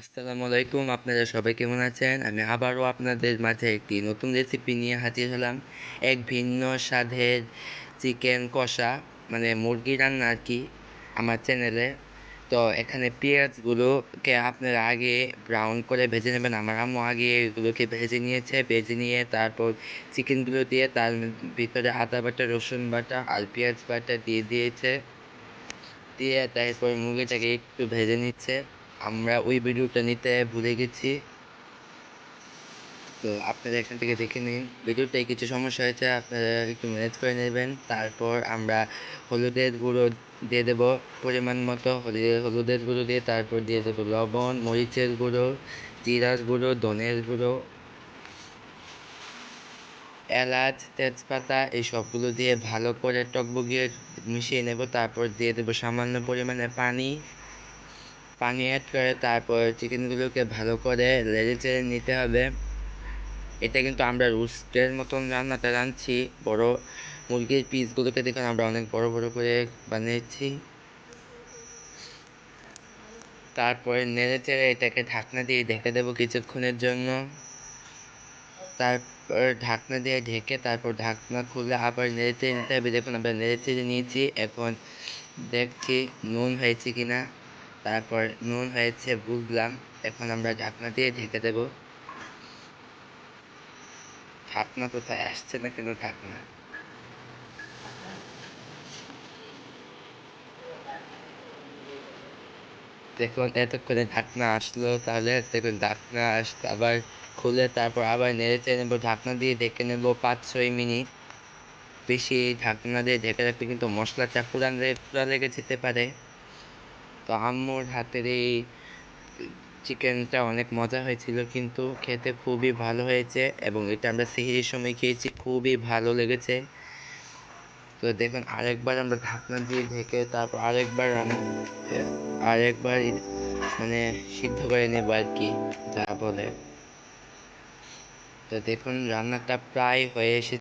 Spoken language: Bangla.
আসসালামু আলাইকুম, আপনারা সবাই কেমন আছেন? আমি আবারও আপনাদের মাঝে একটি নতুন রেসিপি নিয়ে হাজির হলাম। এক ভিন্ন স্বাদের চিকেন কষা, মানে মুরগি রান্না আর কি, আমার চ্যানেলে। তো এখানে পেঁয়াজগুলোকে আপনারা আগে ব্রাউন করে ভেজে নেবেন। আমার আম্মু আগে এগুলোকে ভেজে নিয়েছে, ভেজে নিয়ে তারপর চিকেনগুলো দিয়ে তার ভিতরে আদা বাটা, রসুন বাটা আর পেঁয়াজ বাটা দিয়ে দিয়েছে। দিয়ে তারপর মুরগিটাকে একটু ভেজে নিচ্ছে। আমরা ওই ভিডিওটা নিতে ভুলে গেছি, তো আপনারা এখান থেকে দেখে নিন। ভিডিওটায় কিছু সমস্যা হয়েছে, আপনারা একটু ম্যানেজ করে নেবেন। তারপর আমরা হলুদের গুঁড়ো দিয়ে দেবো পরিমাণ মতো, হলুদের গুঁড়ো দিয়ে তারপর দিয়ে দেবো লবণ, মরিচের গুঁড়ো, জিরার গুঁড়ো, ধনের গুঁড়ো, এলাচ, তেজপাতা এই সবগুলো দিয়ে ভালো করে টকবগিয়ে মিশিয়ে নেব। তারপর দিয়ে দেবো সামান্য পরিমাণে পানি অ্যাড করে তারপর চিকেনগুলোকে ভালো করে নেড়ে চেড়ে নিতে হবে। এটা কিন্তু আমরা রোস্টের মতন রান্নাটা রাঁধছি। বড় মুরগির পিসগুলোকে দেখুন আমরা অনেক বড় বড় করে বানিয়েছি। তারপরে নেড়ে চেড়ে এটাকে ঢাকনা দিয়ে ঢেকে দেবো কিছুক্ষণের জন্য। তারপর ঢাকনা দিয়ে ঢেকে তারপর ঢাকনা খুলে আবার নেড়ে চেড়ে নিতে হবে। দেখুন আমরা নেড়ে চেড়ে নিয়েছি, এখন দেখছি নুন হয়েছে কিনা। তারপর নুন হয়েছে বুঝলাম, এখন আমরা ঢাকনা দিয়ে ঢেকে দেবো। ঢাকনা কোথায় আসছে না কেন? ঢাকনা দেখুন এতক্ষণে ঢাকনা আসলো, তাহলে দেখুন ঢাকনা আসতে আবার খুলে তারপর আবার নেড়ে চেড়ে নেবো। ঢাকনা দিয়ে ঢেকে নেবো 5-6 মিনিট। বেশি ঢাকনা দিয়ে ঢেকে রাখলে কিন্তু মশলাটা পুরা লেগে যেতে পারে। তো আম্মুর হাতের এই চিকেনটা অনেক মজা হয়েছিল, কিন্তু খেতে খুবই ভালো হয়েছে এবং এটা আমরা সেহরির সময় খেয়েছি, খুবই ভালো লেগেছে। তো দেখুন আরেকবার আমরা ঢাকনা দিয়ে ঢেকে তারপর আরেকবার মানে সিদ্ধ করে নেব আর কি, যা বলে। তো দেখুন রান্নাটা প্রায় হয়ে এসেছে।